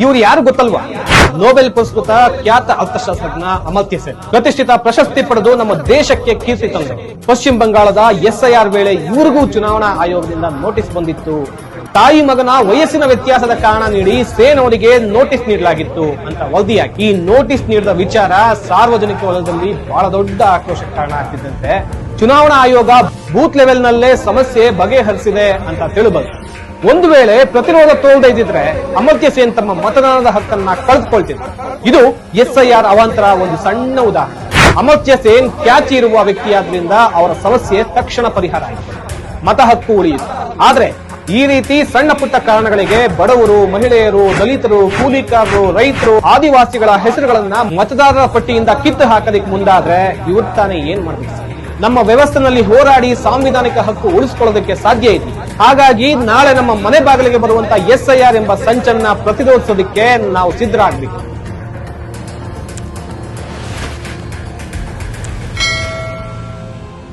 ಇವ್ರು ಯಾರು ಗೊತ್ತಲ್ವಾ? ನೊಬೆಲ್ ಪುರಸ್ಕೃತ ಖ್ಯಾತ ಅರ್ಥಶಾಸ್ತ್ರಜ್ಞ ಅಮರ್ತ್ಯ ಸೇನ್ ಪ್ರತಿಷ್ಠಿತ ಪ್ರಶಸ್ತಿ ಪಡೆದು ನಮ್ಮ ದೇಶಕ್ಕೆ ಕೀರ್ತಿ ತಂದರು. ಪಶ್ಚಿಮ ಬಂಗಾಳದ SIR ವೇಳೆ ಇವ್ರಿಗೂ ಚುನಾವಣಾ ಆಯೋಗದಿಂದ ನೋಟಿಸ್ ಬಂದಿತ್ತು. ತಾಯಿ ಮಗನ ವಯಸ್ಸಿನ ವ್ಯತ್ಯಾಸದ ಕಾರಣ ನೀಡಿ ಸೇನ್ ಅವರಿಗೆ ನೋಟಿಸ್ ನೀಡಲಾಗಿತ್ತು ಅಂತ ವರದಿಯಾಗಿ ಈ ನೋಟಿಸ್ ನೀಡಿದ ವಿಚಾರ ಸಾರ್ವಜನಿಕ ವಲಯದಲ್ಲಿ ಬಹಳ ದೊಡ್ಡ ಆಕ್ರೋಶಕ್ಕೆ ಕಾರಣ ಆಗ್ತಿದ್ದಂತೆ ಚುನಾವಣಾ ಆಯೋಗ ಬೂತ್ ಲೆವೆಲ್ ನಲ್ಲೇ ಸಮಸ್ಯೆ ಬಗೆಹರಿಸಿದೆ ಅಂತ ತಿಳಿಬಂತು. ಒಂದು ವೇಳೆ ಪ್ರತಿರೋಧ ತೋರದೇ ಇದ್ದಿದ್ರೆ ಅಮರ್ತ್ಯ ಸೇನ್ ತಮ್ಮ ಮತದಾನದ ಹಕ್ಕನ್ನ ಕಳೆದುಕೊಳ್ತಿದ್ರು. ಇದು SIR ಅವಾಂತರ ಒಂದು ಸಣ್ಣ ಉದಾಹರಣೆ. ಅಮರ್ತ್ಯ ಸೇನ್ ಖ್ಯಾತಿ ಇರುವ ವ್ಯಕ್ತಿಯಾದ್ರಿಂದ ಅವರ ಸಮಸ್ಯೆ ತಕ್ಷಣ ಪರಿಹಾರ ಆಯಿತು, ಮತ ಹಕ್ಕು ಉಳಿಯಿತು. ಆದ್ರೆ ಈ ರೀತಿ ಸಣ್ಣ ಪುಟ್ಟ ಕಾರಣಗಳಿಗೆ ಬಡವರು, ಮಹಿಳೆಯರು, ದಲಿತರು, ಕೂಲಿಕಾರರು, ರೈತರು, ಆದಿವಾಸಿಗಳ ಹೆಸರುಗಳನ್ನ ಮತದಾರರ ಪಟ್ಟಿಯಿಂದ ಕಿತ್ತು ಹಾಕೋದಕ್ಕೆ ಮುಂದಾದ್ರೆ ಇವ್ರು ತಾನೇ ಏನ್ ಮಾಡಬೇಕು? ನಮ್ಮ ವ್ಯವಸ್ಥೆನಲ್ಲಿ ಹೋರಾಡಿ ಸಾಂವಿಧಾನಿಕ ಹಕ್ಕು ಉಳಿಸಿಕೊಳ್ಳೋದಕ್ಕೆ ಸಾಧ್ಯ ಇದೆ. ಹಾಗಾಗಿ ನಾಳೆ ನಮ್ಮ ಮನೆ ಬಾಗಿಲಿಗೆ ಬರುವಂತ SIR ಎಂಬ ಸಂಚನ್ನ ಪ್ರತಿರೋಧಿಸೋದಕ್ಕೆ ನಾವು ಸಿದ್ಧರಾಗಬೇಕು.